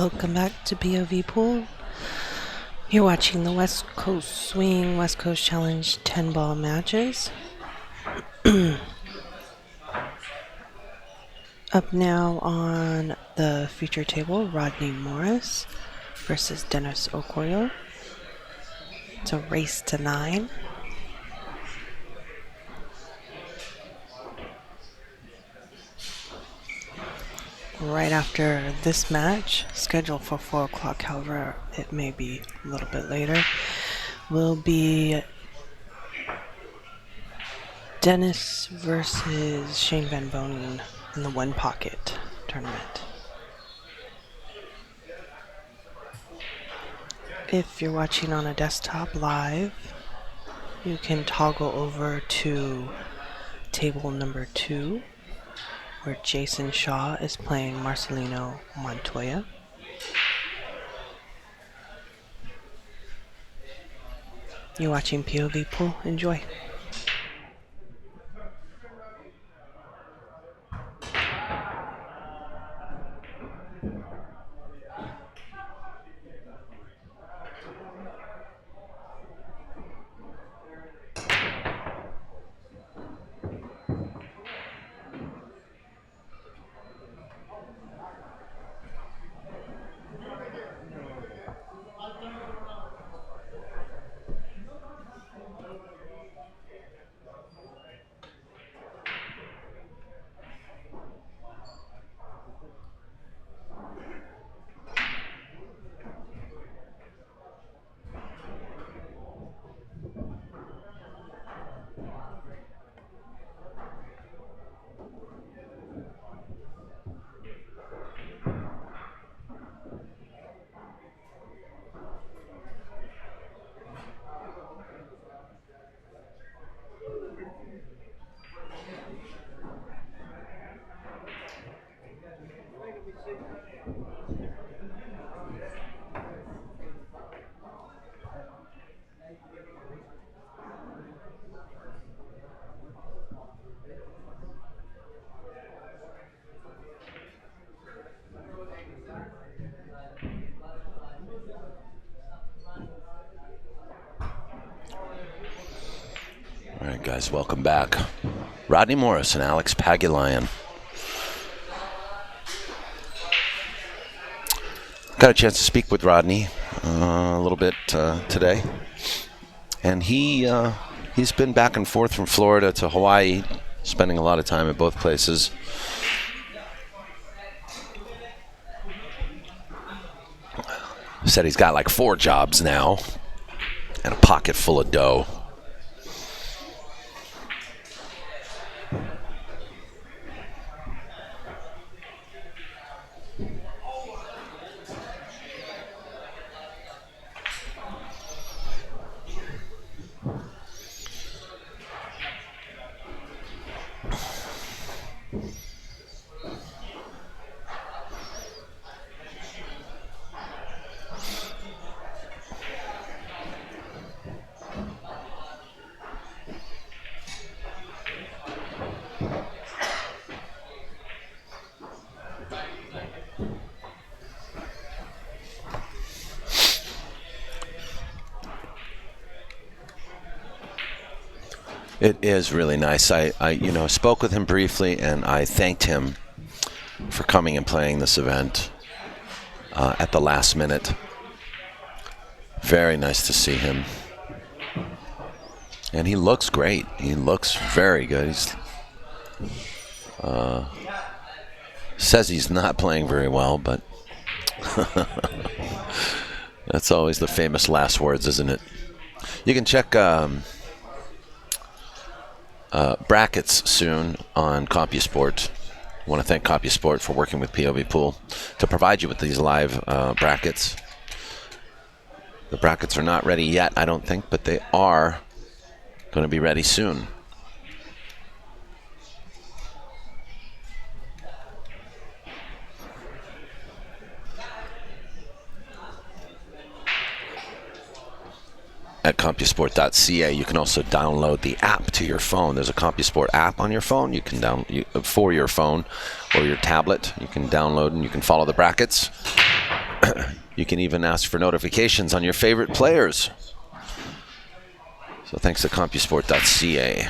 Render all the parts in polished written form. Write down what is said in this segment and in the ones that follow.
Welcome back to POVPOOL. You're watching the West Coast Swing West Coast Challenge 10-ball matches. Up now on the feature table, Rodney Morris versus Dennis ORCOLLO. It's a race to 9. Right after this match, scheduled for 4 o'clock, however, it may be a little bit later, will be Dennis versus Shane Van Bonen in the One Pocket tournament. If you're watching on a desktop live, you can toggle over to table number 2, where Jason Shaw is playing Marcelino Montoya. You're watching POVPOOL. Enjoy. All right, guys, welcome back. Rodney Morris and Alex Pagulayan. Got a chance to speak with Rodney a little bit today, and he's been back and forth from Florida to Hawaii, spending a lot of time at both places. Said he's got like 4 jobs now and a pocket full of dough. It is really nice. I spoke with him briefly, and I thanked him for coming and playing this event at the last minute. Very nice to see him. And he looks great. He looks very good. He's says he's not playing very well, but that's always the famous last words, isn't it? You can check brackets soon on CompuSport. I want to thank CompuSport for working with POVPOOL to provide you with these live brackets. The brackets are not ready yet, I don't think, but they are going to be ready soon. At CompuSport.ca, you can also download the app to your phone. There's a CompuSport app on your phone. You can for your phone or your tablet. You can download and you can follow the brackets. You can even ask for notifications on your favorite players. So thanks to CompuSport.ca.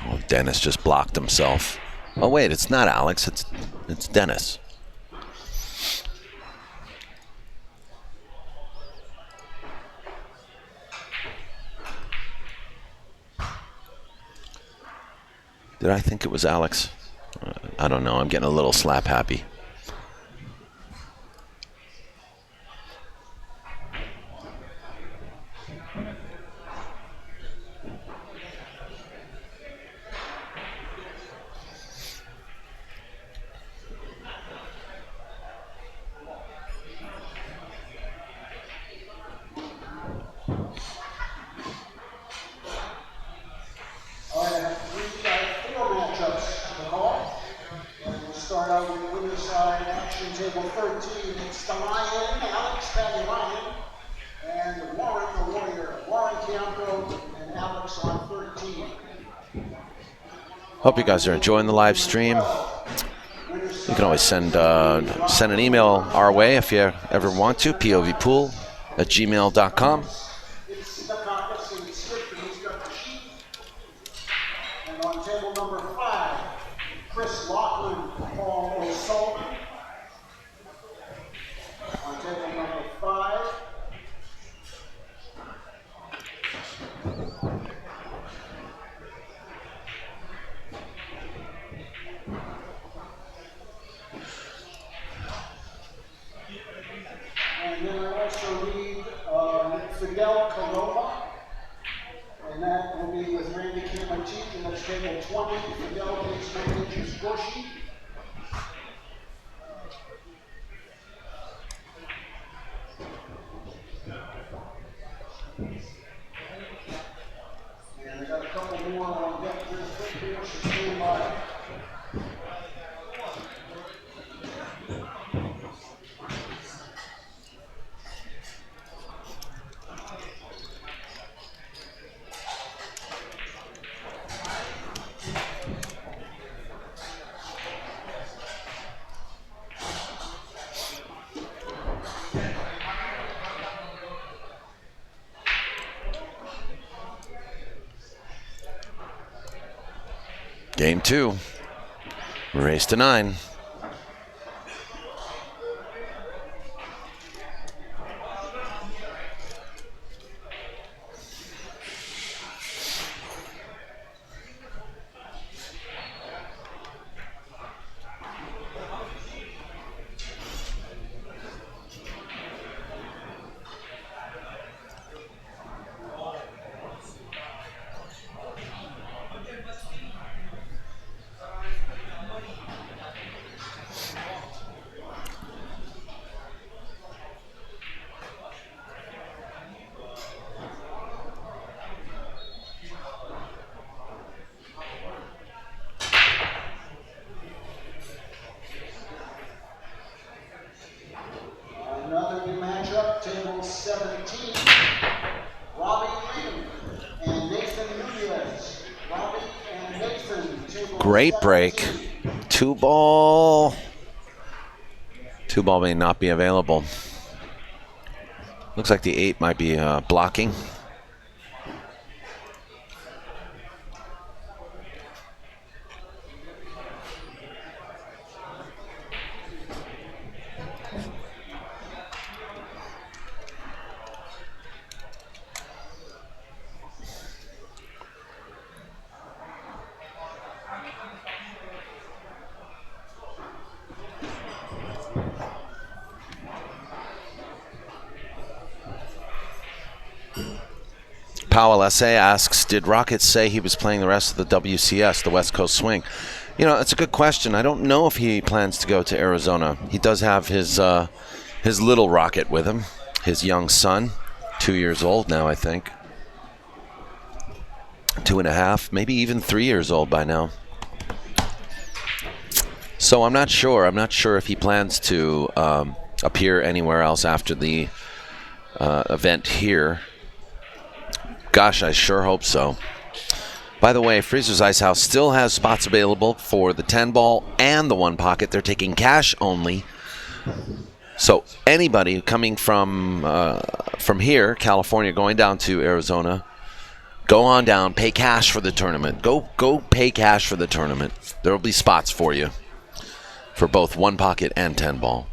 Oh, Dennis just blocked himself. Oh wait, it's not Alex, it's Dennis. Did I think it was Alex? I don't know. I'm getting a little slap happy. Hope you guys are enjoying the live stream. You can always send an email our way if you ever want to, povpool@gmail.com. And on table number 5, Chris Loughlin, Paul O'Sullivan. On table number 5. And then I also need Fidel Coloma, and that will be with Randy Cameriti, and that's table 20. Fidel takes manager Scorshi. And I got a couple more on deck real quick here, so stand by. Game 2. Race to 9. Another new matchup, table 17. Robbie Lee and Nathan Nunez. Robbie and Nathan, table Great 17. break. 2-ball. 2-ball may not be available. Looks like the 8 might be blocking. Powell Essay asks, did Rocket say he was playing the rest of the WCS, the West Coast Swing? You know, it's a good question. I don't know if he plans to go to Arizona. He does have his little Rocket with him, his young son, 2 years old now, I think. 2.5, maybe even 3 years old by now. So I'm not sure. I'm not sure if he plans to appear anywhere else after the event here. Gosh, I sure hope so. By the way, Freezer's Ice House still has spots available for the 10 ball and the 1 pocket. They're taking cash only. So anybody coming from here, California, going down to Arizona, go on down, pay cash for the tournament. Go pay cash for the tournament. There will be spots for you for both 1 pocket and 10 ball.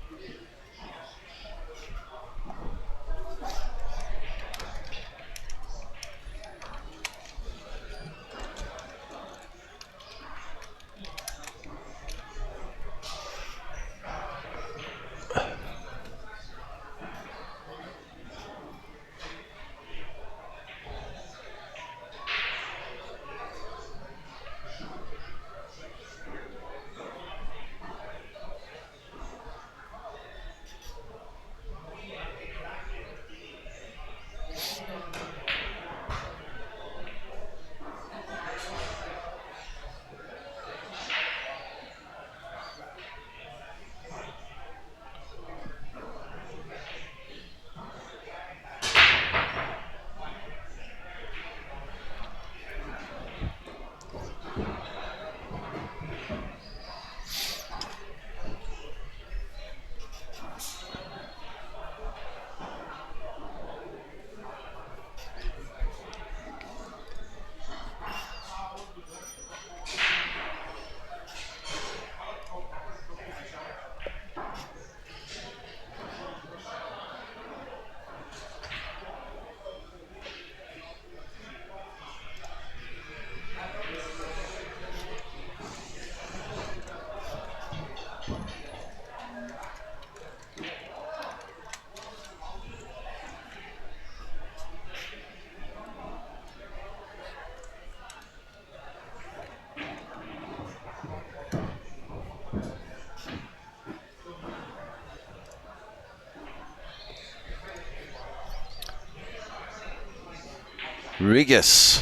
Regis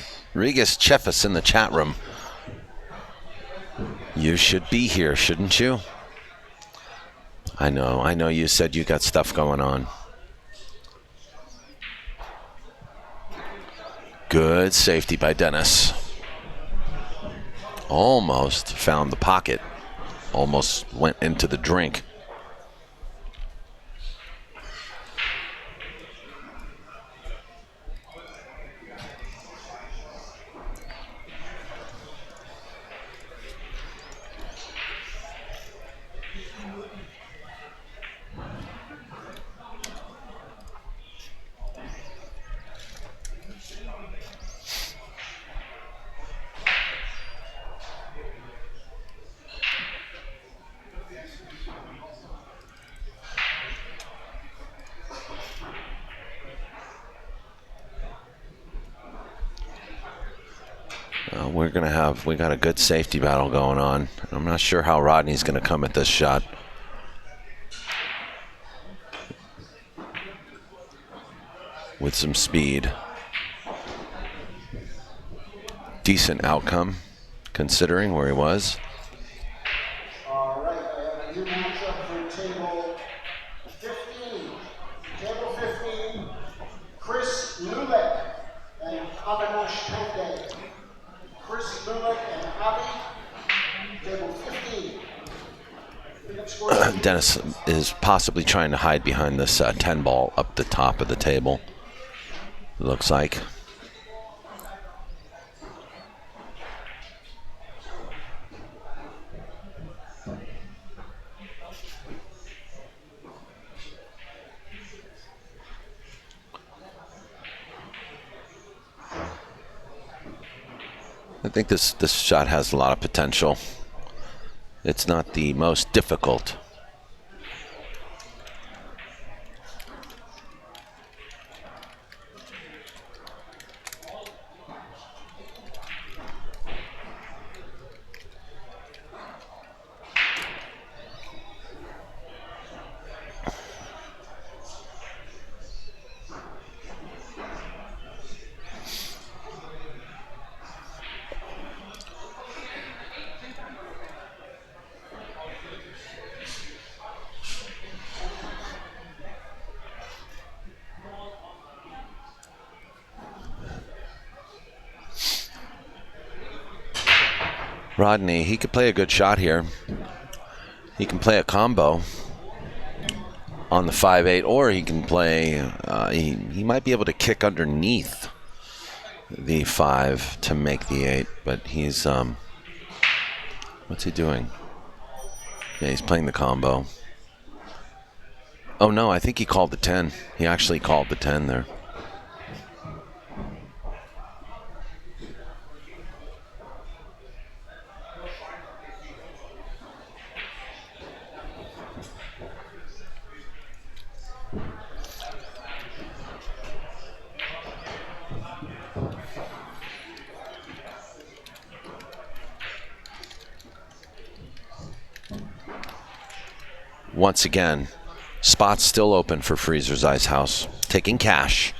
Chefis in the chat room. You should be here, shouldn't you? I know you said you got stuff going on. Good safety by Dennis. Almost found the pocket. Almost went into the drink. We got a good safety battle going on. I'm not sure how Rodney's going to come at this shot. With some speed. Decent outcome, considering where he was. All right, I have a new matchup for table 15. Table 15, Chris Lulek and Avinash Pende. Chris Lulek and Avi, table 15. Dennis is possibly trying to hide behind this 10 ball up the top of the table. It looks like. I think this shot has a lot of potential. It's not the most difficult. Rodney, he could play a good shot here. He can play a combo on the 5-8, or he can play, he might be able to kick underneath the 5 to make the 8, but he's, what's he doing? Yeah, he's playing the combo. Oh no, I think he called the 10. He actually called the 10 there. Once again, spots still open for Freezer's Ice House. Taking cash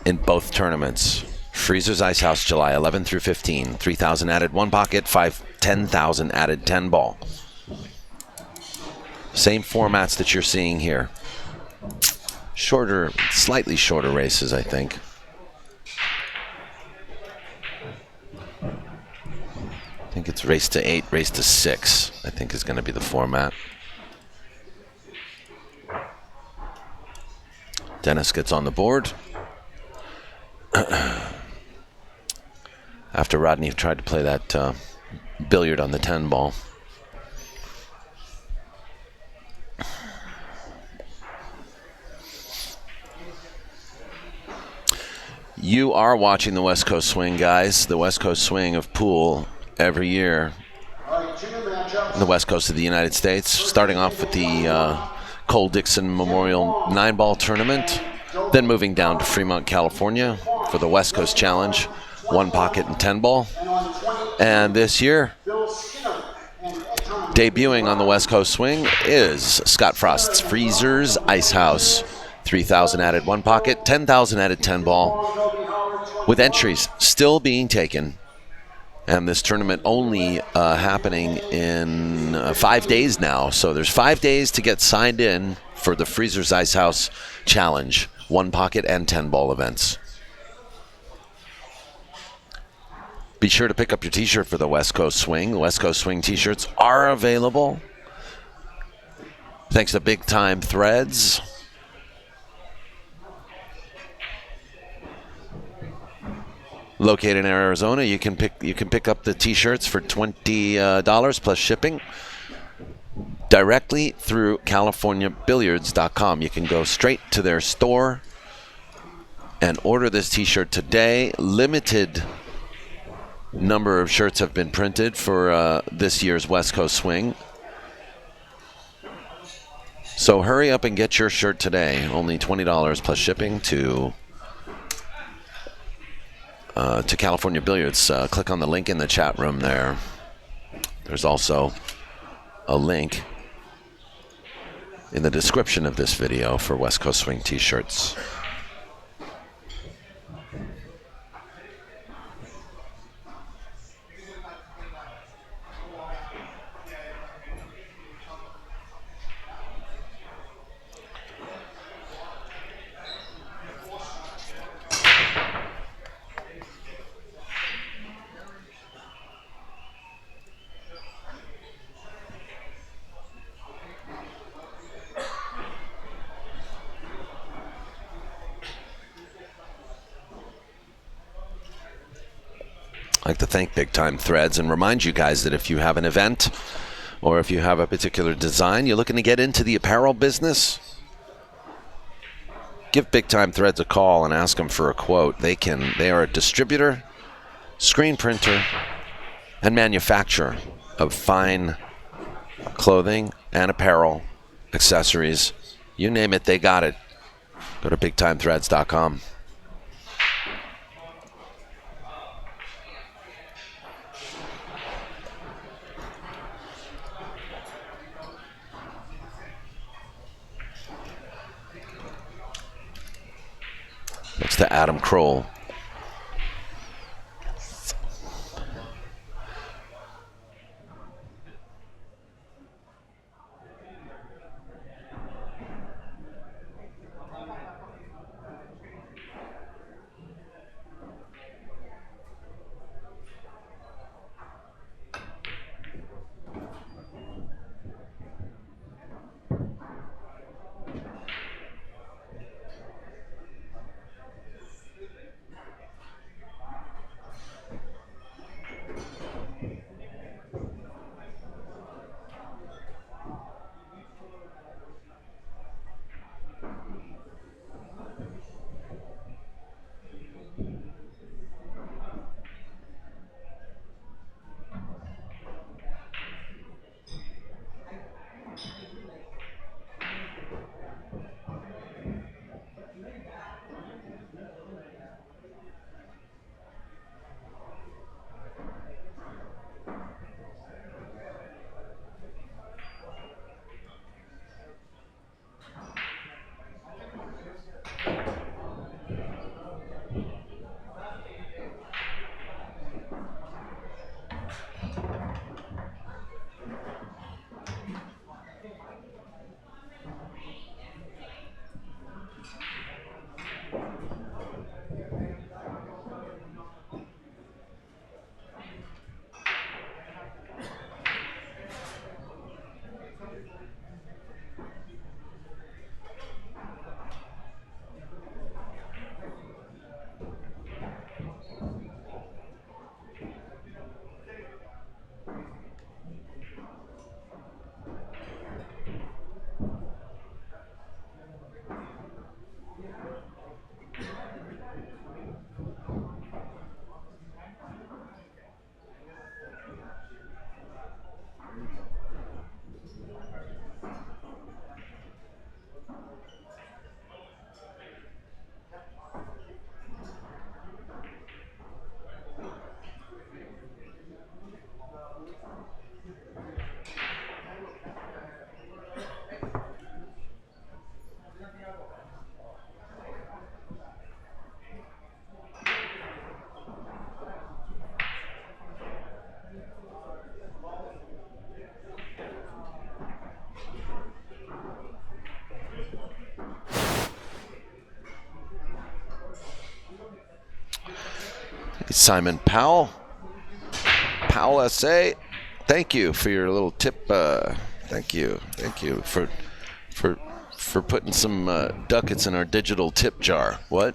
in both tournaments. Freezer's Ice House, July 11 through 15. 3,000 added 1 pocket, 10,000 added 10 ball. Same formats that you're seeing here. Shorter, slightly shorter races, I think. I think it's race to 8, race to 6, I think is going to be the format. Dennis gets on the board. After Rodney tried to play that billiard on the 10 ball. You are watching the West Coast Swing, guys. The West Coast Swing of pool every year in the West Coast of the United States. Starting off with the Cole Dixon Memorial 9-ball tournament, then moving down to Fremont, California for the West Coast Challenge, 1 pocket and 10 ball. And this year, debuting on the West Coast Swing is Scott Frost's Freezer's Ice House. 3,000 added 1 pocket, 10,000 added 10 ball, with entries still being taken. And this tournament only happening in 5 days now. So there's 5 days to get signed in for the Freezer's Ice House Challenge, 1 pocket and 10 ball events. Be sure to pick up your t-shirt for the West Coast Swing. The West Coast Swing t-shirts are available thanks to Big Time Threads. Located in Arizona, you can pick up the t-shirts for $20 plus shipping directly through CaliforniaBilliards.com. You can go straight to their store and order this t-shirt today. Limited number of shirts have been printed for this year's West Coast Swing. So hurry up and get your shirt today. Only $20 plus shipping to California Billiards. Click on the link in the chat room there. There's also a link in the description of this video for West Coast Swing t-shirts. I'd like to thank Big Time Threads and remind you guys that if you have an event or if you have a particular design, you're looking to get into the apparel business, give Big Time Threads a call and ask them for a quote. They are a distributor, screen printer, and manufacturer of fine clothing and apparel, accessories. You name it, they got it. Go to BigTimeThreads.com. Next to Adam Kroll. Simon Powell. Powell SA. Thank you for your little tip. Thank you for putting some ducats in our digital tip jar. What?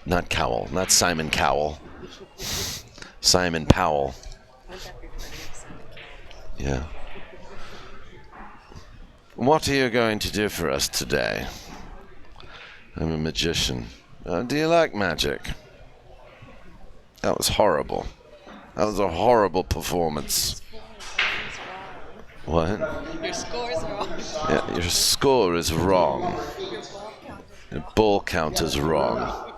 Not Cowell. Not Simon Cowell. Simon Powell. Yeah. What are you going to do for us today? I'm a magician. Do you like magic? That was horrible. That was a horrible performance. What? Your scores are wrong. Yeah, your score is wrong. Your ball count is wrong.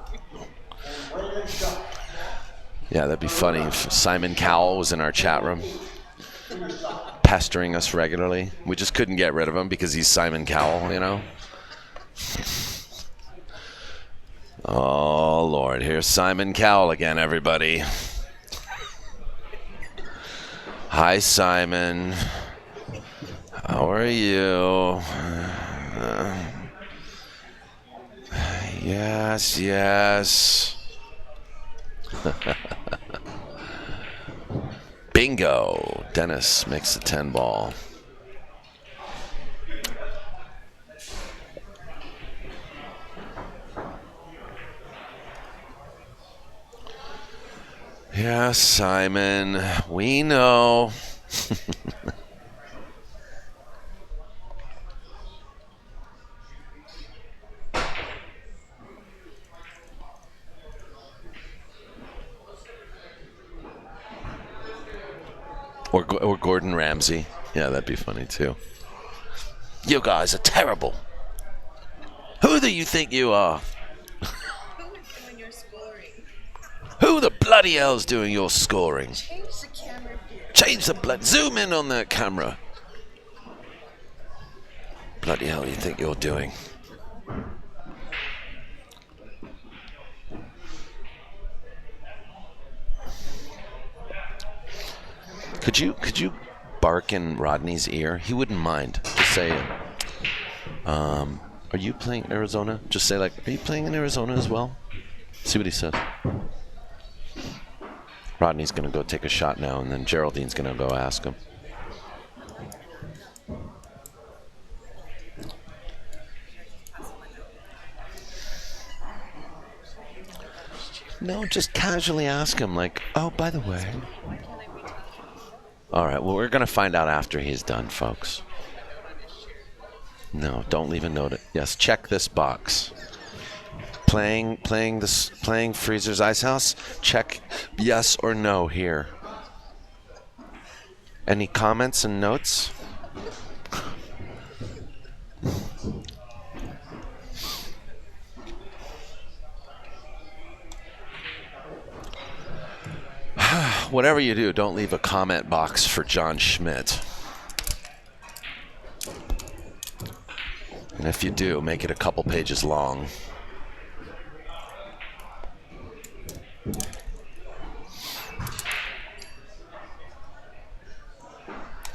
Yeah, that'd be funny if Simon Cowell was in our chat room pestering us regularly. We just couldn't get rid of him because he's Simon Cowell, you know? Oh, Lord. Here's Simon Cowell again, everybody. Hi, Simon. How are you? Yes, yes. Bingo. Dennis makes the 10 ball. Yeah, Simon, we know. Or Gordon Ramsay. Yeah, that'd be funny too. You guys are terrible. Who do you think you are? When you're scoring. Who the bloody hell's doing your scoring? Change the camera view. Change the blood. Zoom in on that camera. Bloody hell you think you're doing? Could you bark in Rodney's ear? He wouldn't mind. Just say, are you playing Arizona? Just say like, are you playing in Arizona as well? See what he says. Rodney's gonna go take a shot now, and then Geraldine's gonna go ask him. No, just casually ask him, like, oh, by the way. All right, well, we're going to find out after he's done, folks. No, don't leave a note. Yes, check this box. Playing Freezer's Ice House? Check yes or no here. Any comments and notes? Whatever you do, don't leave a comment box for John Schmidt. And if you do, make it a couple pages long.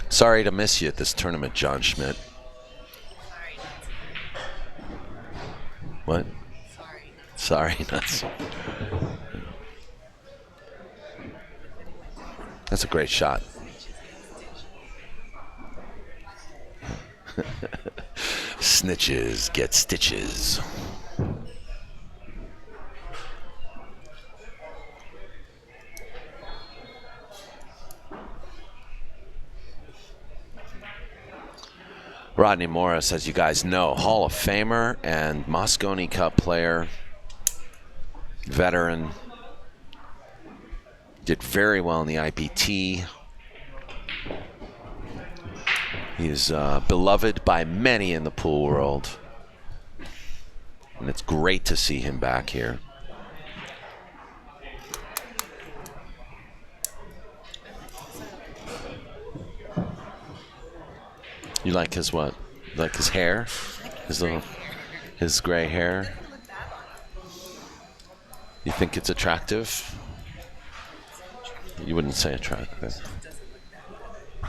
Sorry to miss you at this tournament, John Schmidt. What? Sorry, not. That's a great shot. Snitches get stitches. Rodney Morris, as you guys know, Hall of Famer and Moscone Cup player, veteran. Did very well in the IPT. He's beloved by many in the pool world. And it's great to see him back here. You like his what? Like his hair? His gray hair? You think it's attractive? You wouldn't say attractive.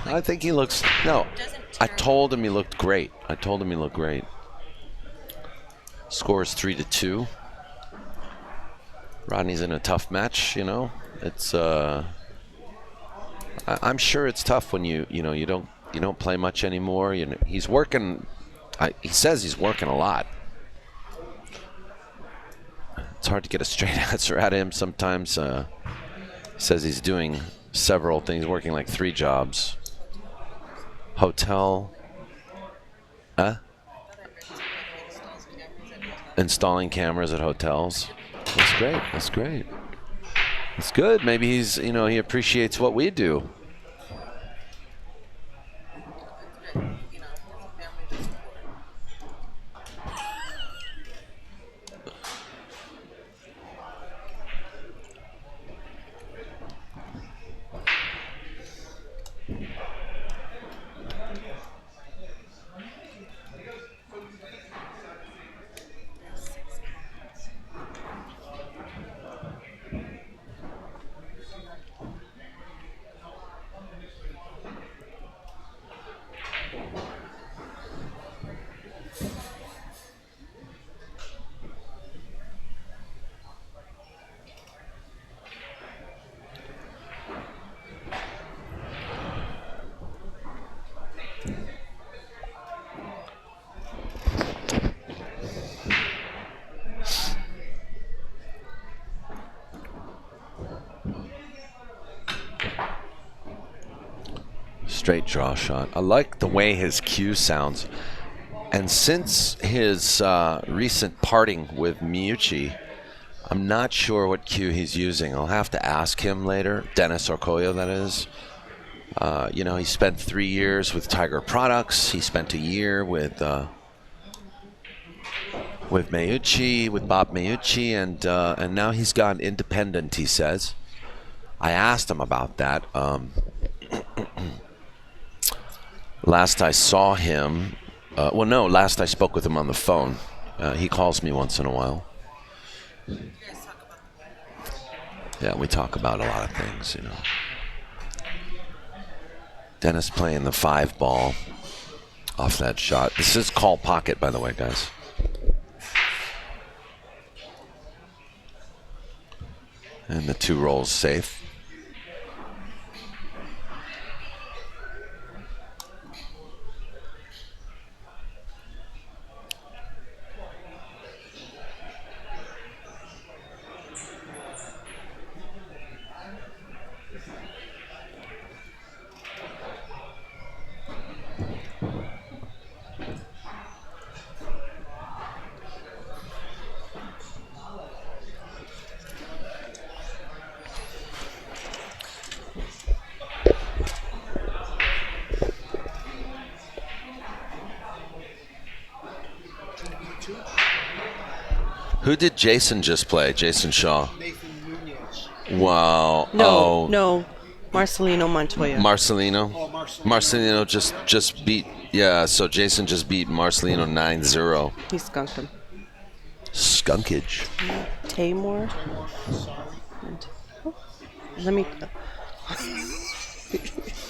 I think he looks. No, I told him he looked great. Score is 3-2. Rodney's in a tough match, you know. It's I'm sure it's tough when you don't play much anymore. You know, he's working. He says he's working a lot. It's hard to get a straight answer out of him sometimes. He says he's doing several things, working like 3 jobs. Hotel. Installing cameras at hotels. That's great. That's great. That's good. Maybe he's, he appreciates what we do. Straight draw shot. I like the way his cue sounds. And since his recent parting with Miyuchi, I'm not sure what cue he's using. I'll have to ask him later. Dennis ORCOLLO, that is. He spent 3 years with Tiger Products. He spent a year with Miyuchi, with Bob Miyuchi, and now he's gone independent, he says. I asked him about that. Last I saw him, last I spoke with him on the phone. He calls me once in a while. Yeah, we talk about a lot of things, Dennis playing the 5 ball off that shot. This is call pocket, by the way, guys. And the 2 rolls safe. Who did Jason just play? Jason Shaw. Nathan Nunez. Wow. No. Marcelino Montoya. Marcelino. Oh, Marcelino. Marcelino just beat. Yeah. So Jason just beat Marcelino 9-0. He skunked him. Skunkage. Taymor. And, let me.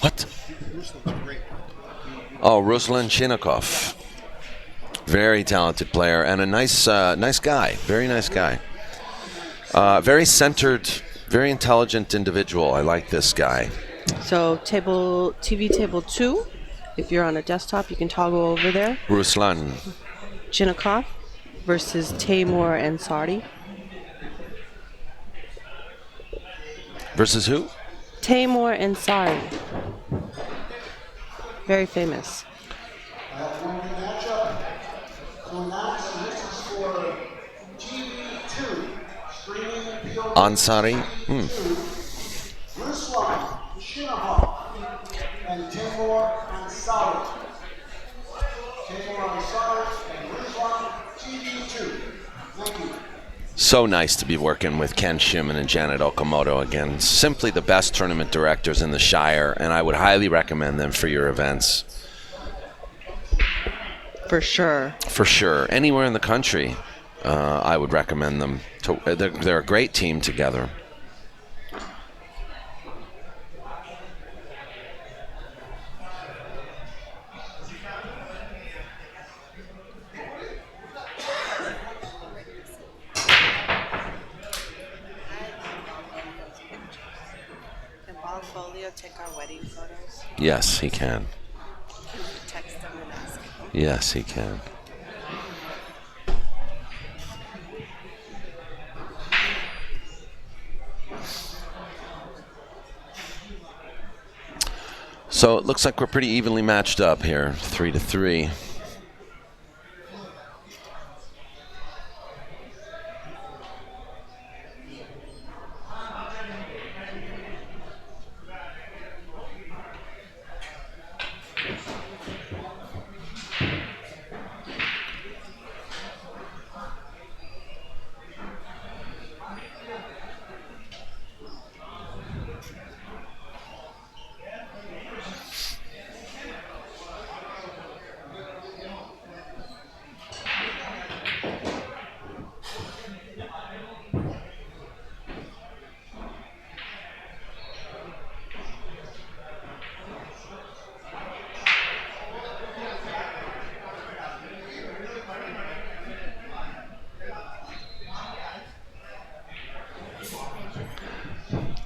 What? Oh, Ruslan Chinnikov. Very talented player and a nice guy. Very nice guy. Very centered, very intelligent individual. I like this guy. So TV table 2. If you're on a desktop, you can toggle over there. Ruslan. Chinnikov versus Taymor Ansari. Versus who? Taymor Ansari. Very famous. Ansari. Ruslan Chinnikov and Taymor Ansari. Taymor Ansari and Ruslan TV2. Thank you. So nice to be working with Ken Shimon and Janet Okamoto again. Simply the best tournament directors in the Shire, and I would highly recommend them for your events. For sure. For sure. Anywhere in the country, I would recommend them. They're a great team together. check our wedding photos? Yes, he can. Can you text them and ask? Yes, he can. So it looks like we're pretty evenly matched up here, 3-3.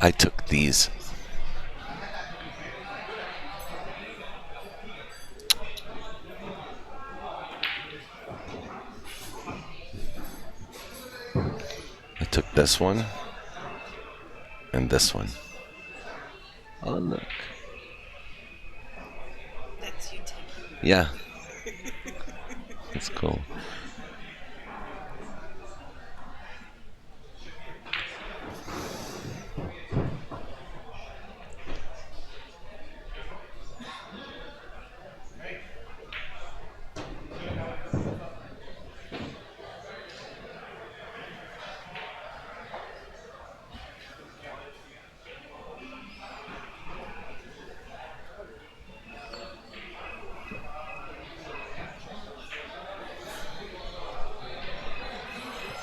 I took these. I took this one and this one. Oh, look. That's you taking. Yeah. That's cool.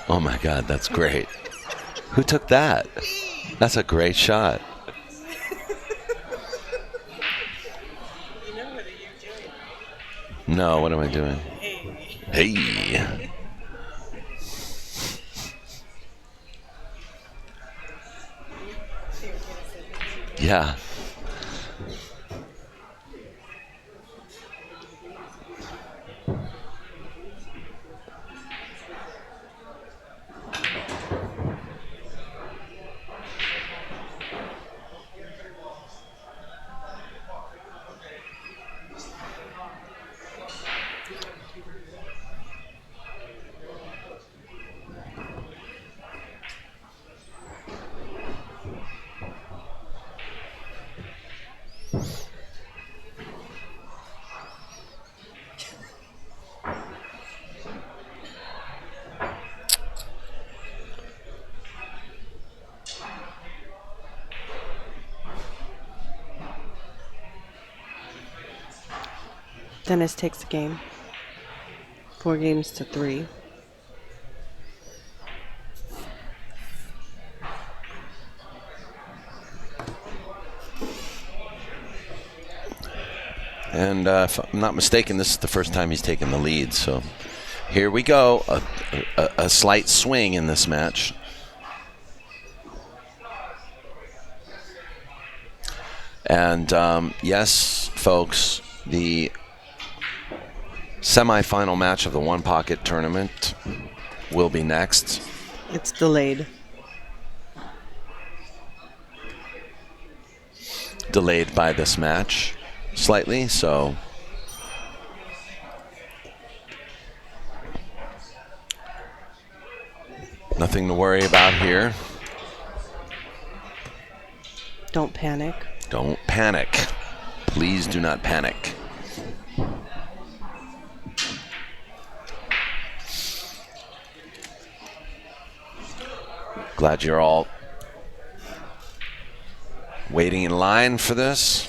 Oh my God, that's great. Who took that? That's a great shot. You know what are you doing? No, what am I doing? Hey. Hey. Yeah. Dennis takes the game. 4-3. And if I'm not mistaken, this is the first time he's taken the lead. So here we go. A slight swing in this match. And yes, folks, the semifinal match of the One Pocket tournament will be next. It's delayed. Delayed by this match slightly, so nothing to worry about here. Don't panic. Don't panic. Please do not panic. Glad you're all waiting in line for this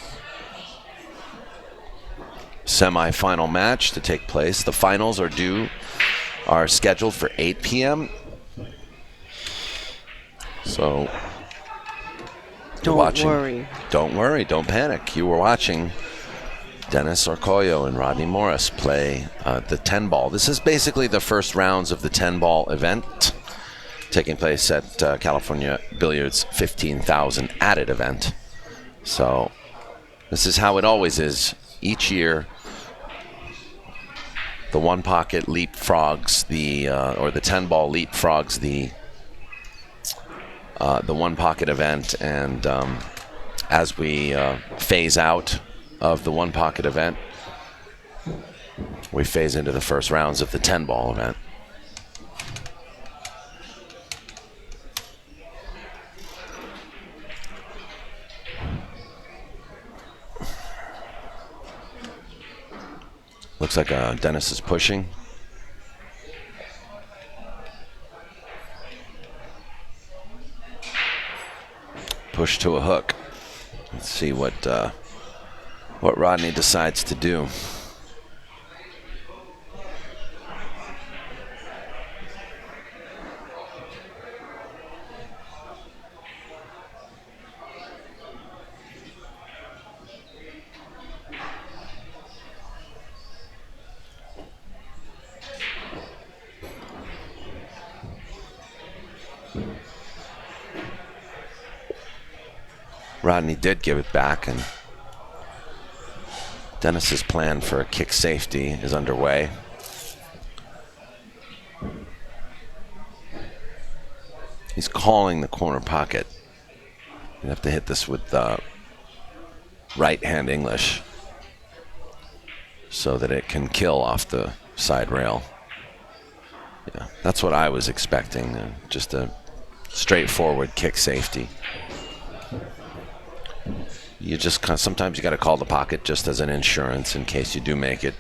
semi-final match to take place. The finals are scheduled for 8 p.m. So Don't worry. Don't worry. Don't panic. You were watching Dennis ORCOLLO and Rodney Morris play the 10-ball. This is basically the first rounds of the 10-ball event taking place at California Billiards 15,000 added event. So This is how it always is. Each year, the one pocket leapfrogs or the 10-ball leapfrogs the one pocket event, and as we phase out of the one pocket event, we phase into the first rounds of the 10-ball event. Looks like Dennis is pushing. Push to a hook. Let's see what Rodney decides to do. Rodney did give it back, and Dennis's plan for a kick safety is underway. He's calling the corner pocket. You have to hit this with right hand English so that it can kill off the side rail. Yeah, that's what I was expecting. Just a straightforward kick safety. You just sometimes you got to call the pocket just as an insurance in case you do make it.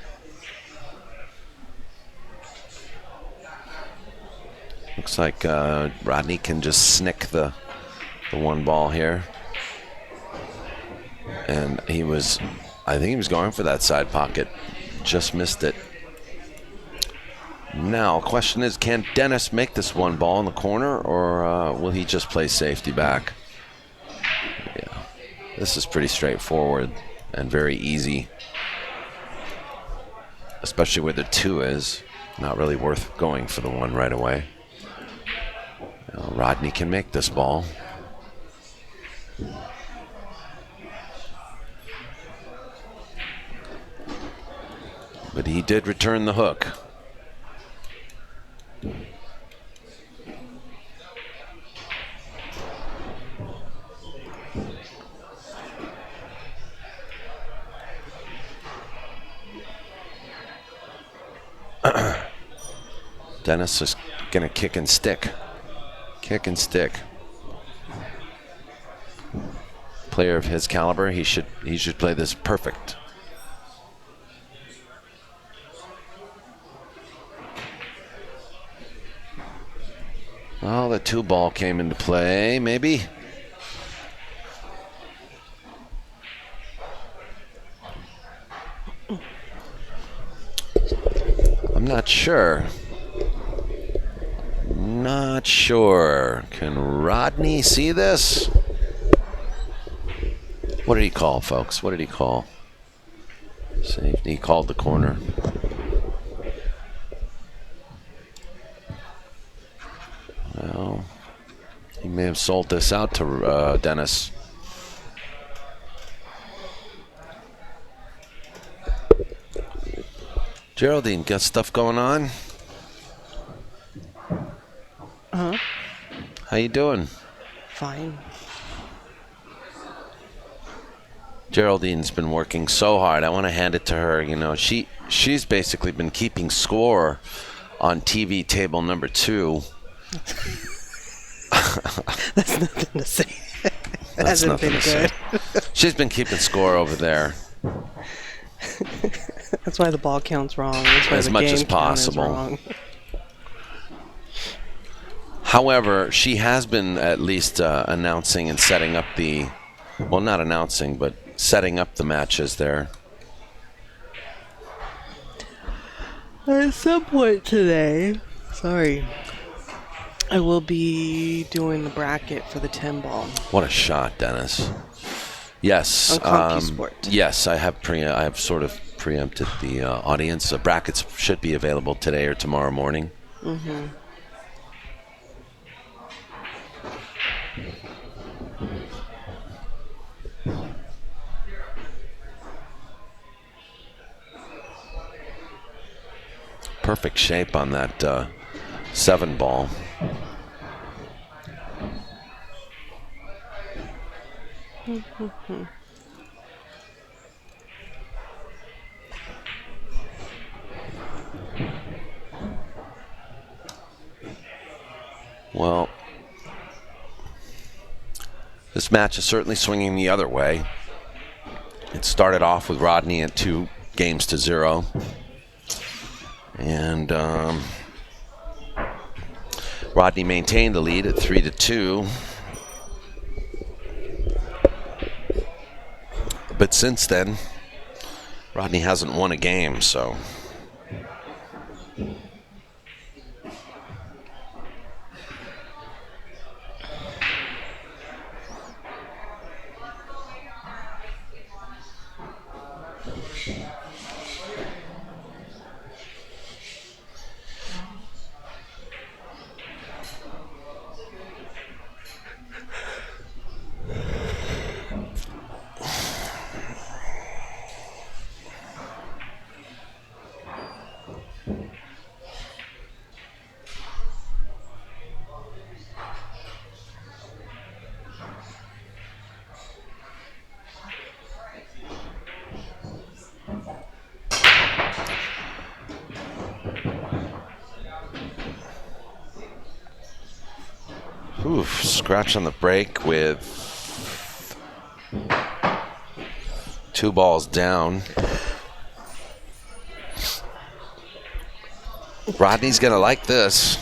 Looks like Rodney can just snick the one ball here, and I think he was going for that side pocket, just missed it. Now, question is, can Dennis make this one ball in the corner, or will he just play safety back? This is pretty straightforward and very easy, especially where the 2 is. Not really worth going for the 1 right away. Rodney can make this ball. But he did return the hook. Dennis is going to kick and stick. Kick and stick. Player of his caliber, he should play this perfect. Well, the 2 ball came into play, maybe. I'm not sure. Not sure. Can Rodney see this? What did he call, folks? What did he call? Safety. He called the corner. Well, he may have sold this out to Dennis. Geraldine, got stuff going on? Uh-huh. How you doing? Fine. Geraldine's been working so hard. I want to hand it to her. You know, she's basically been keeping score on TV table number 2. That's nothing to say. It That's hasn't nothing been to good. say. She's been keeping score over there. That's why the ball count's wrong. That's why As the much game as count is possible. wrong. However, she has been at least announcing and setting up the, well, not announcing, but setting up the matches there. At some point today, sorry, I will be doing the bracket for the 10 ball. What a shot, Dennis. Yes. On CompuSport. Yes, I have sort of preempted the audience. The brackets should be available today or tomorrow morning. Mm-hmm. perfect shape on that 7 ball. Well, this match is certainly swinging the other way. It started off with Rodney at 2-0. And Rodney maintained the lead at 3-2. But since then, Rodney hasn't won a game, so. Oof, scratch on the break with 2 balls down. Rodney's gonna like this.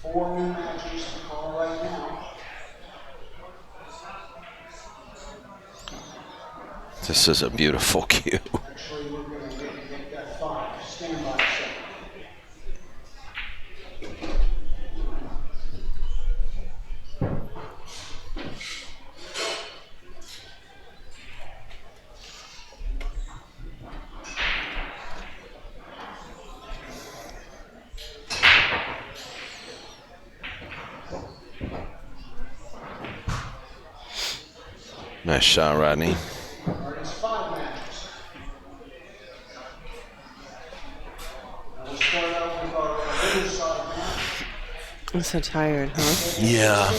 Four new matches to call right now. This is a beautiful cue. Actually, we're going to make that 5. Stand by a second. Nice shot, Rodney. There's 5 matches. Now we'll start out with our bigger side match. I'm so tired, huh? Yeah.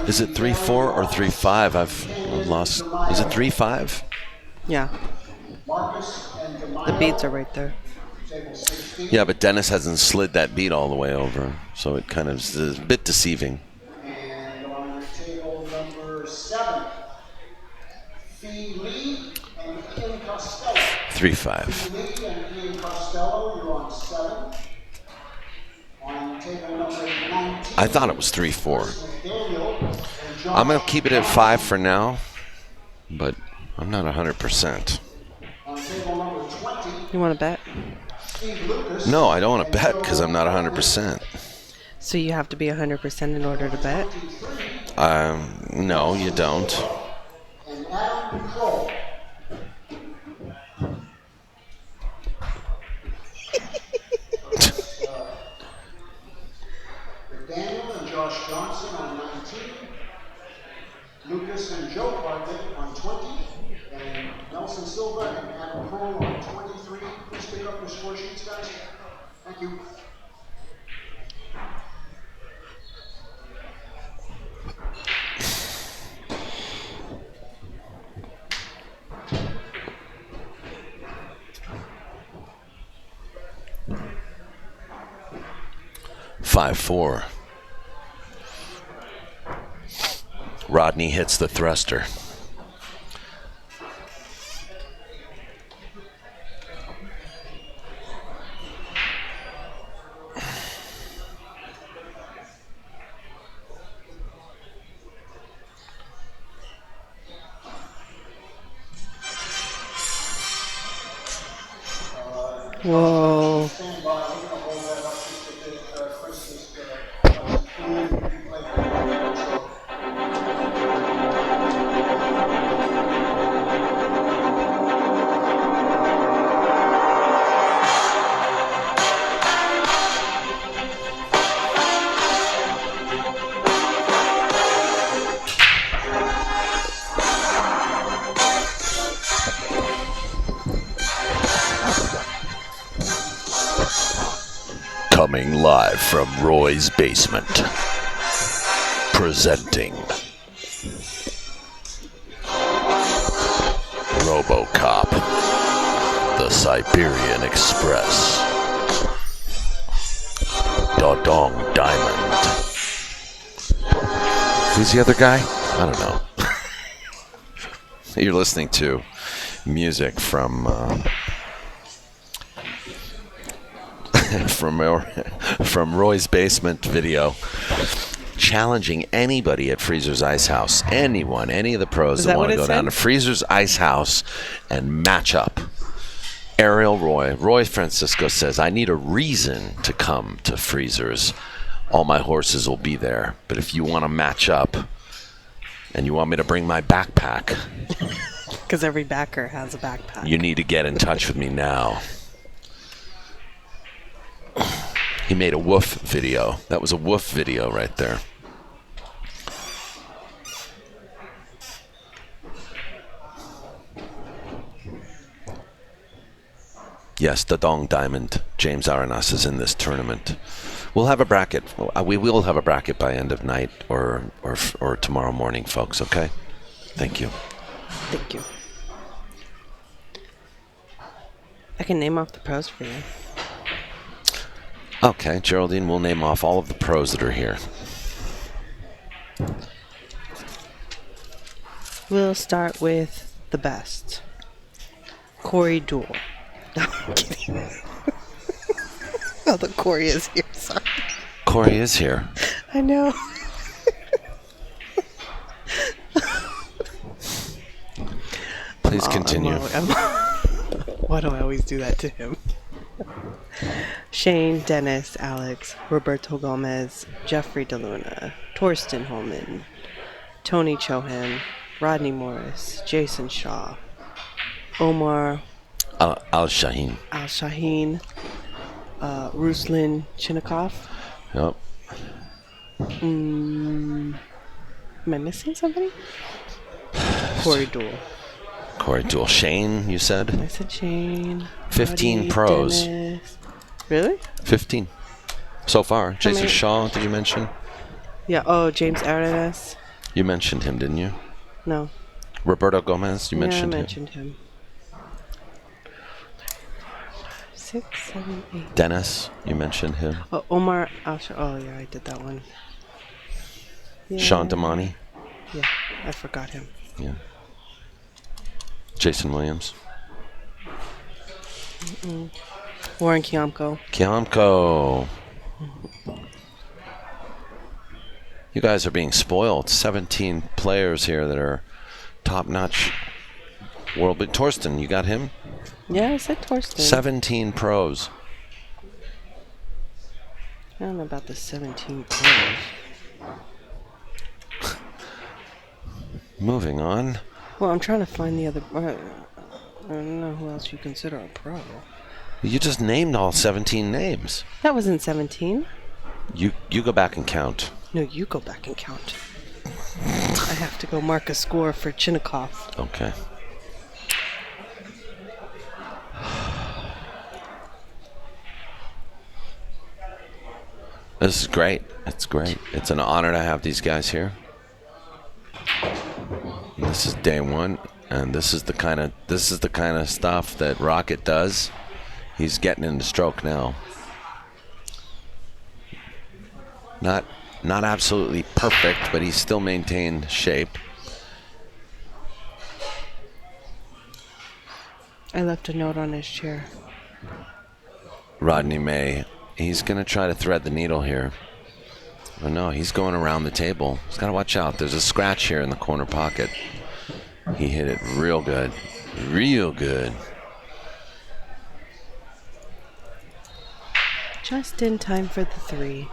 Is it 3-4 or 3-5? I've lost. Is it 3-5? Yeah, Marcus and the beads are right there. table 16. Yeah, but Dennis hasn't slid that bead all the way over, so it kind of is a bit deceiving. And on table number 7, Fee Lee and Ian Costello. 3-5. Lee and Ian Costello, you're on 7. On table number 19, I thought it was 3-4. Daniel and John. I'm going to keep it at 5 for now, but I'm not 100%. On table number 20, You want to bet? Steve Lucas. No, I don't want to bet because I'm not 100%. So you have to be 100% in order to bet? No, you don't. And Adam Kroll. Daniel and Josh Johnson on 19. Lucas and Joe Bartlett on 20. And Nelson Silva and Adam Kroll on 23. Please pick up your score sheets, guys. Thank you. Five, 4. Rodney hits the thruster. Whoa. Stand by. We're going to hold that up just a bit. Chris is Coming live from Roy's basement, presenting RoboCop, the Siberian Express, Dodong Diamond. Who's the other guy? I don't know. You're listening to music from from Roy's basement video, challenging anybody at Freezer's Ice House, anyone, any of the pros that want to go down to Freezer's Ice House and match up. Ariel Roy Francisco says, I need a reason to come to Freezer's. All my horses will be there, but if you want to match up and you want me to bring my backpack, Because every backer has a backpack. you need to get in touch with me now. He made a woof video. That was a woof video right there. Yes, the Dong Diamond, James Arenas, is in this tournament. We'll have a bracket. We will have a bracket by end of night or tomorrow morning, folks, okay? Thank you. Thank you. I can name off the pros for you. Okay, Geraldine, we'll name off all of the pros that are here. We'll start with the best. Corey Duel. No, I'm kidding. Oh, the Corey is here, sorry. Corey is here. I know. Please continue. Why do I always do that to him? Shane, Dennis, Alex, Roberto Gomez, Jeffrey DeLuna, Torsten Holman, Tony Chohan, Rodney Morris, Jason Shaw, Omar Al-Shaheen. Al-Shaheen, Ruslan Chinnikov. Yep. Am I missing somebody? Corey Duel. Corey Duel. Shane, you said? I said Shane. 15 Rodney, pros. Dennis. Really? 15 so far. Jason many? Shaw, did you mention? Yeah. Oh, James Arenas. You mentioned him, didn't you? No. Roberto Gomez, you mentioned I him. mentioned him. 6, 7, 8. Dennis, you mentioned him. Oh, Omar. Oh, yeah, I did that one. Yeah. Sean Damani. Yeah, I forgot him. Yeah. Jason Williams. Warren Kiamko. Kiamko. You guys are being spoiled. 17 players here that are top-notch world. But Torsten, you got him? Yeah, I said Torsten. 17 pros. I don't know about the 17 pros. Moving on. Well, I'm trying to find the other. I don't know who else you consider a pro. You just named all 17 names. That wasn't 17. You go back and count. No, you go back and count. I have to go mark a score for Chinnikov. Okay. This is great. It's great. It's an honor to have these guys here. This is day one, and this is the kind of stuff that Rocket does. He's getting into stroke now. Not absolutely perfect, but he's still maintained shape. I left a note on his chair. Rodney May, he's going to try to thread the needle here. Oh no, he's going around the table. He's got to watch out. There's a scratch here in the corner pocket. He hit it real good. Real good. Just in time for the 3.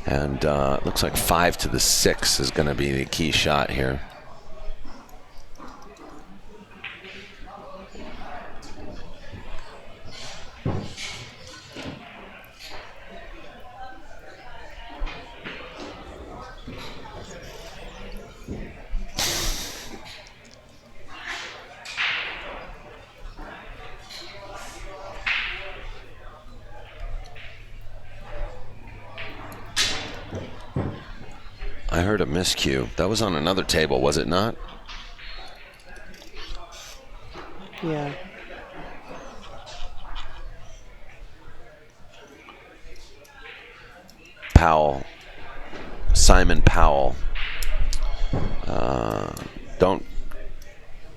And looks like 5 to the 6 is going to be the key shot here. I heard a miscue. That was on another table, was it not? Yeah. Powell. Simon Powell.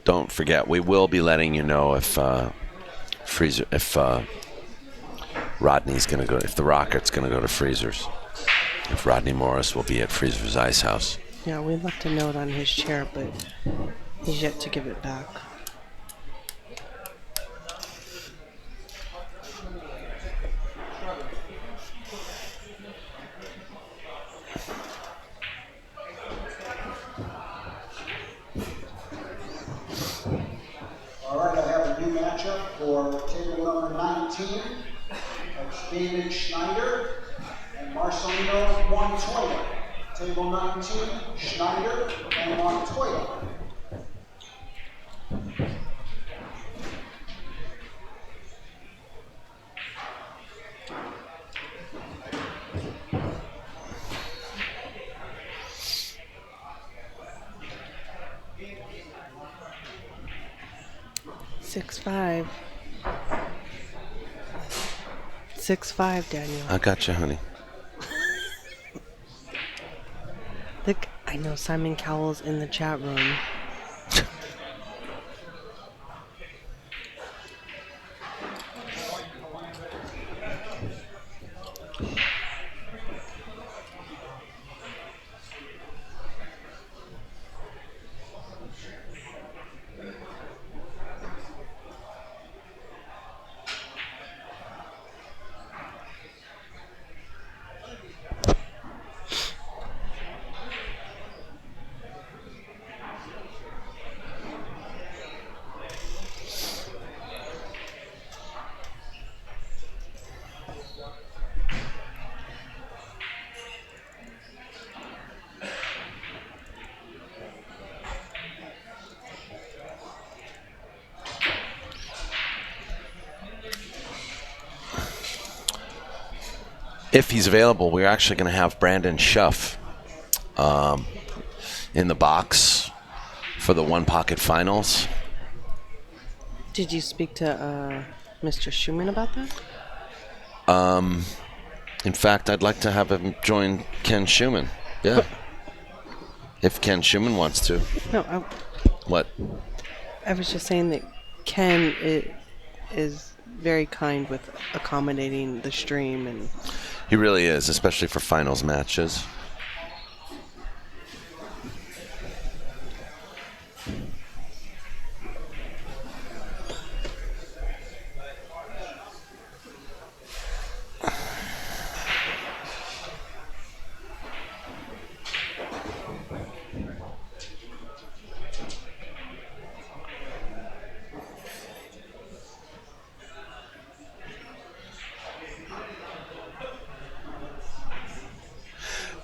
Don't forget, we will be letting you know if Rodney's going to go, if the Rocket's going to go to Freezers. If Rodney Morris will be at Freezer's Ice House. Yeah, we left a note on his chair, but he's yet to give it back. All right, I have a new matchup for table number 19. That's David Schneider and Marcelino Montoya. Table 19, Schneider and Montoya. Six five. 6-5, Daniel. I got you, honey. Look, I know Simon Cowell's in the chat room. If he's available, we're actually going to have Brandon Schuff in the box for the One Pocket Finals. Did you speak to Mr. Schumann about that? In fact, I'd like to have him join Ken Schumann. Yeah. If Ken Schumann wants to. No, What? I was just saying that Ken is very kind with accommodating the stream, and He really is, especially for finals matches.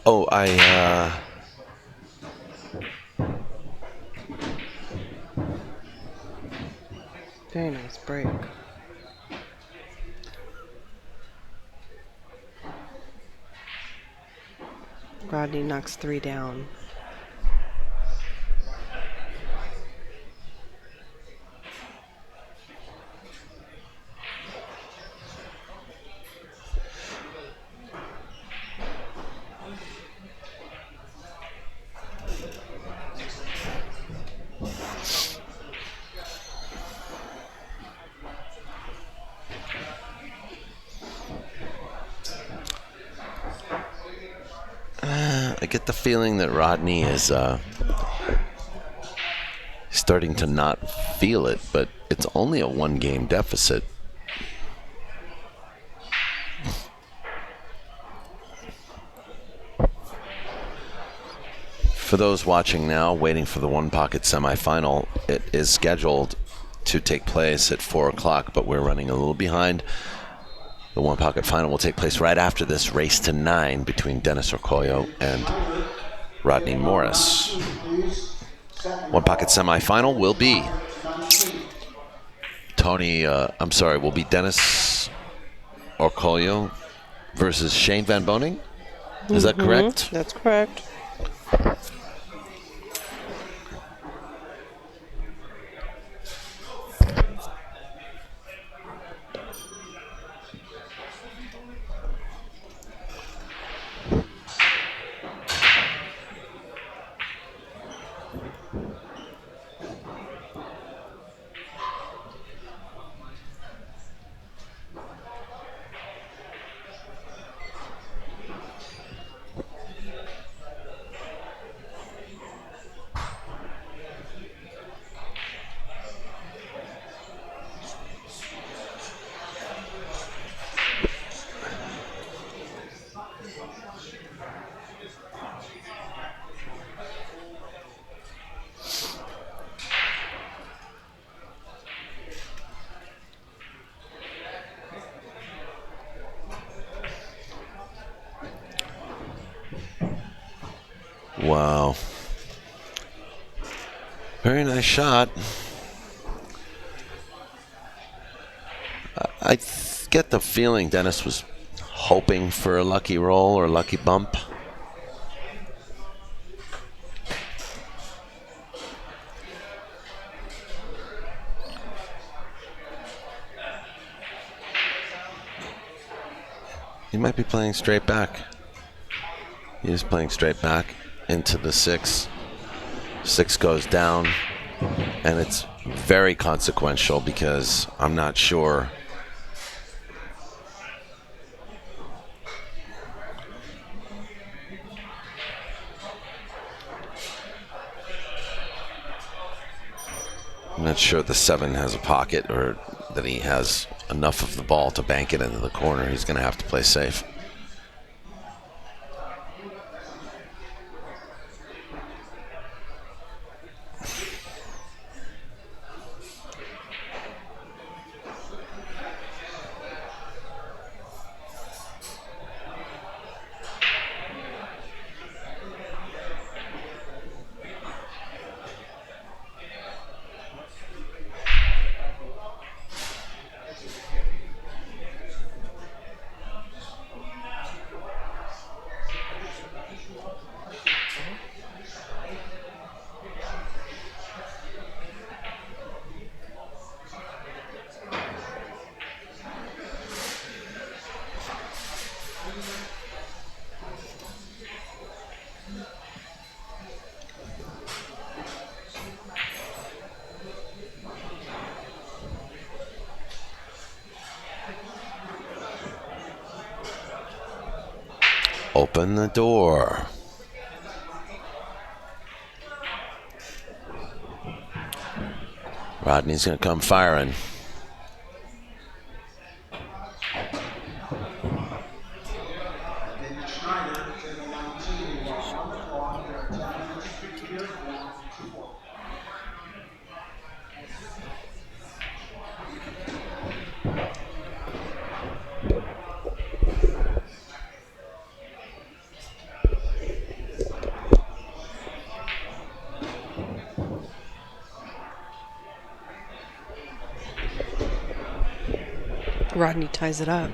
Oh, very nice break. Rodney knocks 3 down. I get the feeling that Rodney is starting to not feel it, but it's only a 1-game deficit. For those watching now, waiting for the one pocket semifinal, it is scheduled to take place at 4 o'clock, but we're running a little behind. The one pocket final will take place right after this race to 9 between Dennis ORCOLLO and Rodney Morris. One pocket semifinal will be will be Dennis ORCOLLO versus Shane Van Boning. Is that correct? That's correct. Wow. Very nice shot. I get the feeling Dennis was hoping for a lucky roll or a lucky bump. He might be playing straight back. He is playing straight back into the 6. 6 goes down, and it's very consequential because I'm not sure. I'm not sure the 7 has a pocket or that he has enough of the ball to bank it into the corner. He's going to have to play safe. Open the door. Rodney's going to come firing. Rodney ties it up.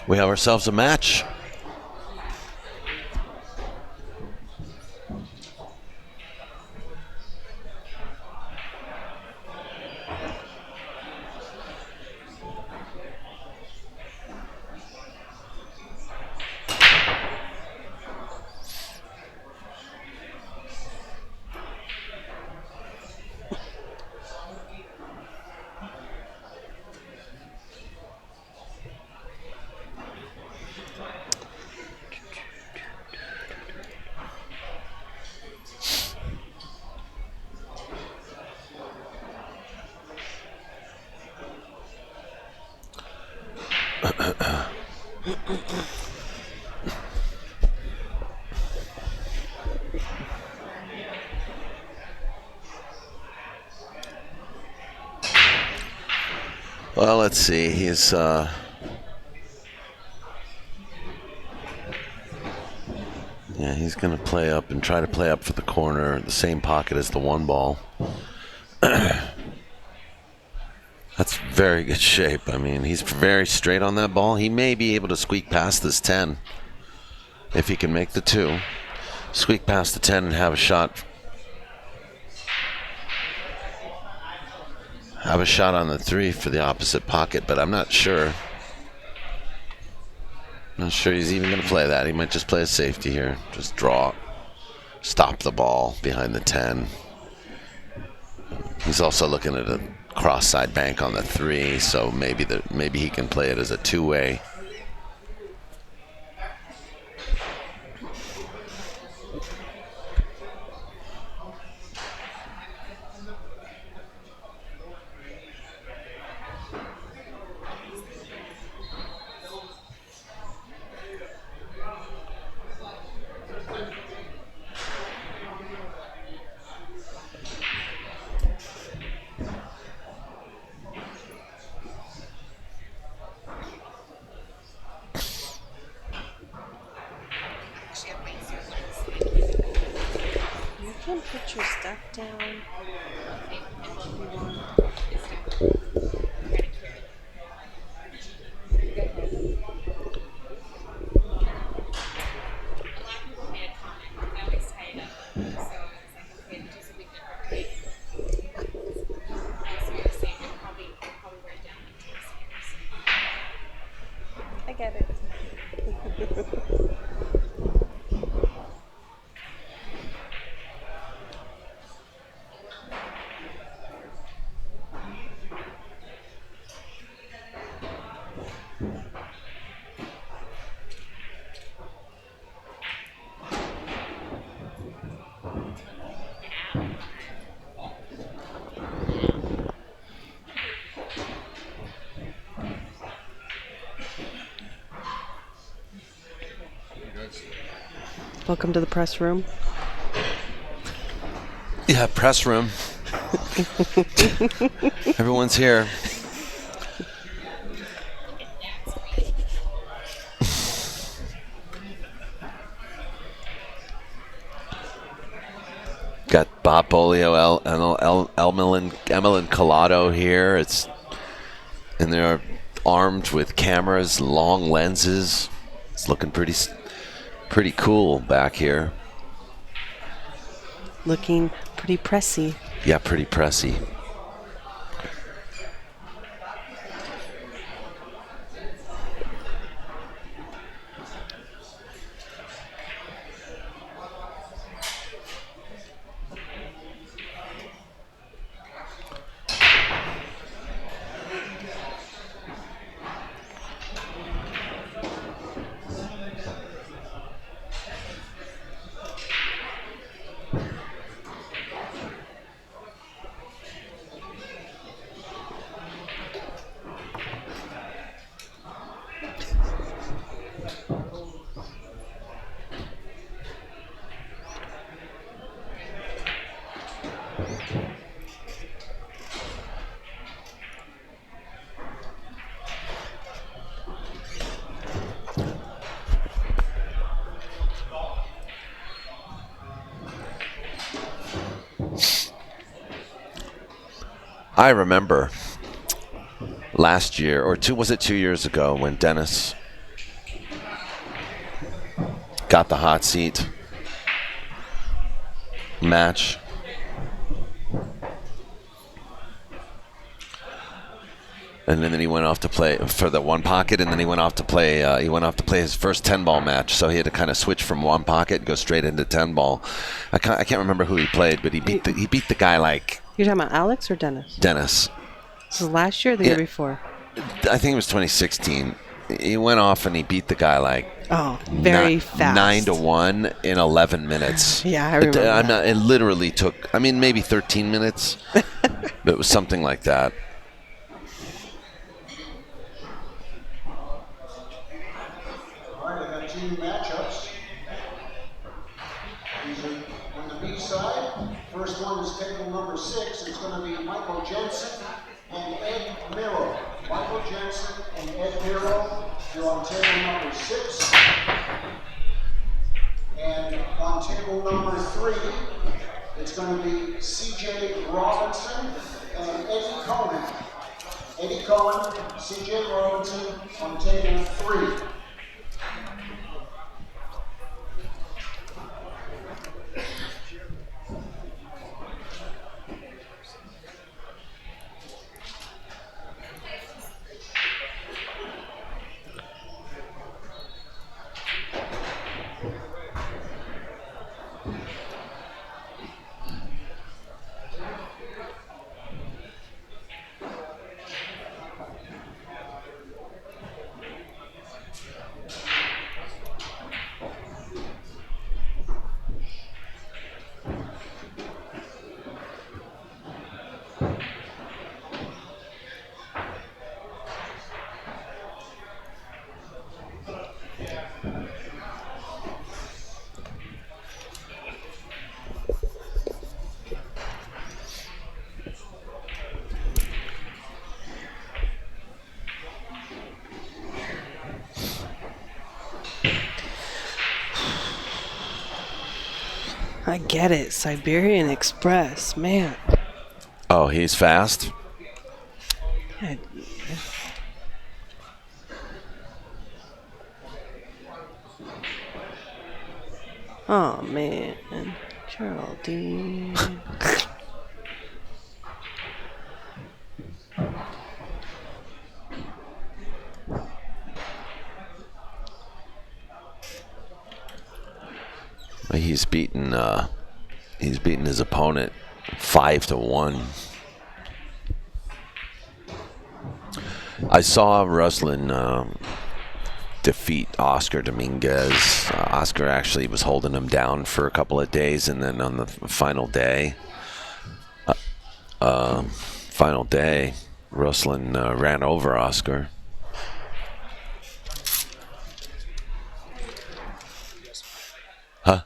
We have ourselves a match. Well, let's see. He's he's going to play up and try to play up for the corner, the same pocket as the one ball. That's very good shape. I mean, he's very straight on that ball. He may be able to squeak past this 10 if he can make the 2. Squeak past the 10 and have a shot. Have a shot on the 3 for the opposite pocket, but I'm not sure. Not sure he's even going to play that. He might just play a safety here. Just draw. Stop the ball behind the 10. He's also looking at a cross-side bank on the 3, so maybe he can play it as a two-way. You can put your stuff down. I get it. Welcome to the press room. Yeah, press room. Everyone's here. Got Bob Bolio, Emmeline Collado here. And they're armed with cameras, long lenses. It's looking pretty cool back here. Looking pretty pressy. Yeah, pretty pressy. I remember last year, or was it 2 years ago, when Dennis got the hot seat match. And then he went off to play for the one pocket, and then he went off to play. His first 10-ball match, so he had to kind of switch from one pocket and go straight into 10-ball. I can't remember who he played, but he beat the guy like. You're talking about Alex or Dennis? Dennis. This is last year or the year before? I think it was 2016. He went off and he beat the guy like very fast, 9-1 in 11 minutes. Yeah, I remember. It literally took, maybe 13 minutes, but it was something like that. 2 matchups. These are on the B side. First one is table number 6. It's going to be Michael Jensen and Ed Miro. Michael Jensen and Ed Miro. You're on table number 6. And on table number 3, it's going to be C.J. Robinson and Eddie Cohen. Eddie Cohen, C.J. Robinson on table 3. I get it. Siberian Express, man. Oh, he's fast. I- Oh man, Geraldine. He's beaten his opponent 5-1. I saw Ruslan defeat Oscar Dominguez. Oscar actually was holding him down for a couple of days, and then on the final day, Ruslan ran over Oscar. Huh?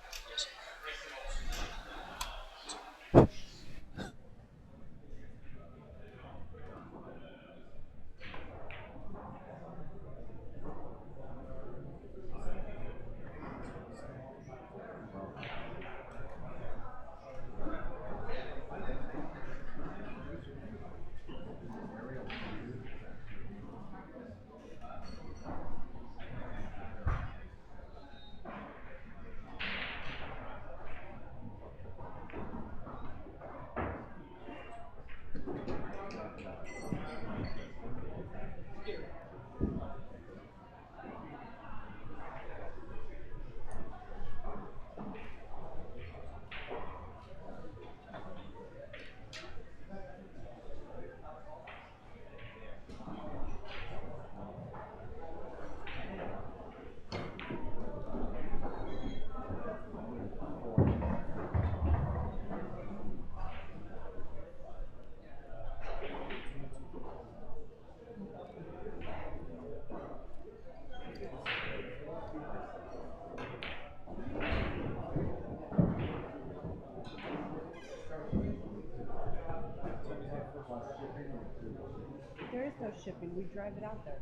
There is no shipping. We drive it out there.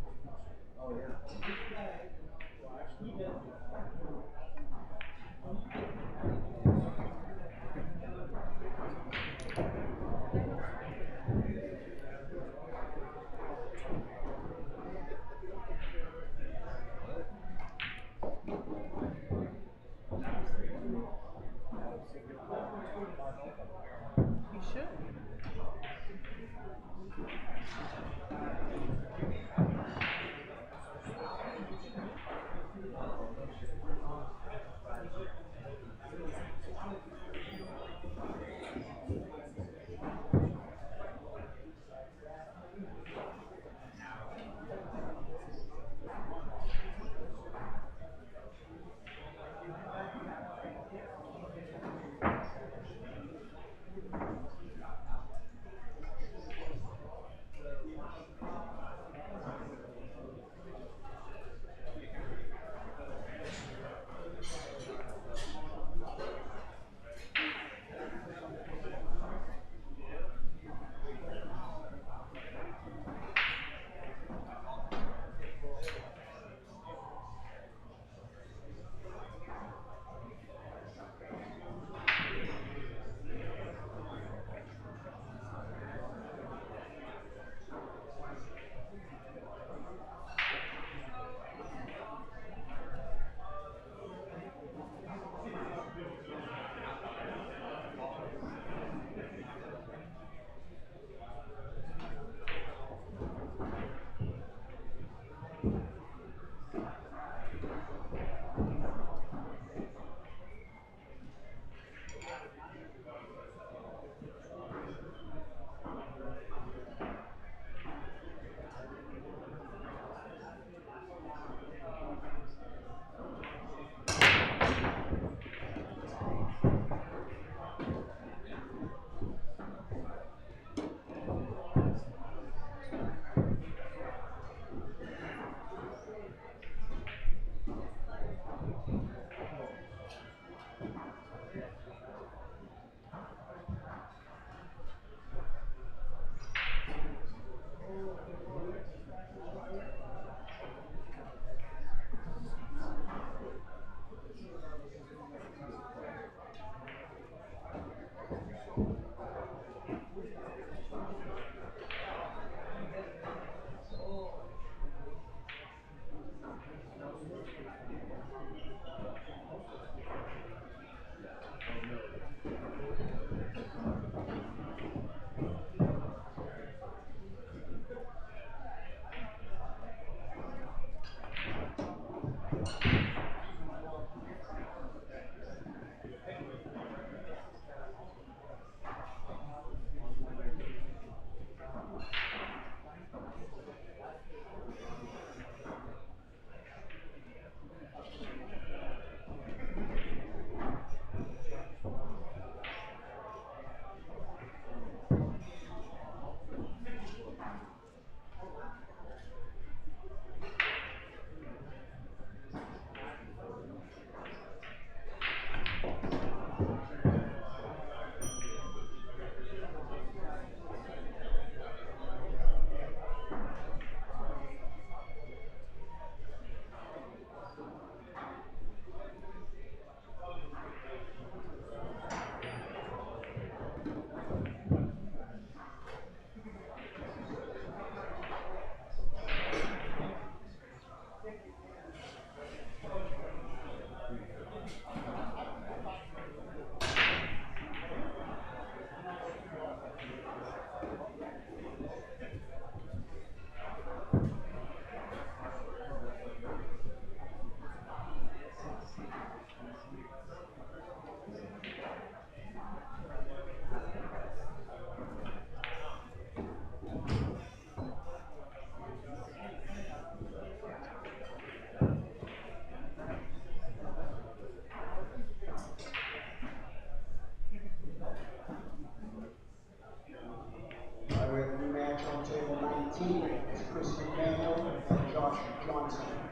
You should.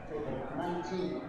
Table 19.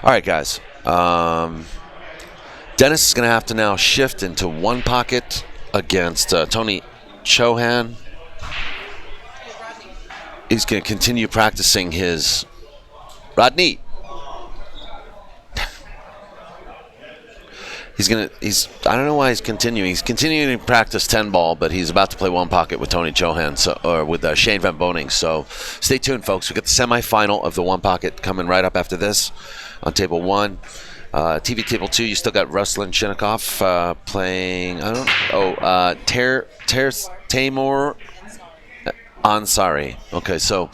All right, guys. Dennis is going to have to now shift into one pocket against Tony Chohan. He's going to continue practicing his Rodney. I don't know why he's continuing. He's continuing to practice 10 ball, but he's about to play one pocket with Tony Chohan, or with Shane Van Boning. So stay tuned, folks. We got the semifinal of the one pocket coming right up after this on table 1. TV table 2, you still got Ruslan Shinnikov playing. Tamor Ansari. Okay, so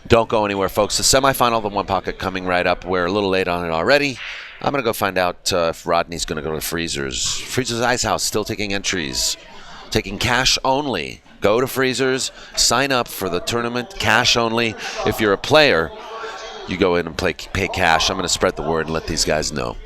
don't go anywhere, folks. The semifinal of the one pocket coming right up. We're a little late on it already. I'm going to go find out if Rodney's going to go to Freezers. Freezers Ice House still taking entries. Taking cash only. Go to Freezers. Sign up for the tournament. Cash only. If you're a player, you go in and pay cash. I'm going to spread the word and let these guys know.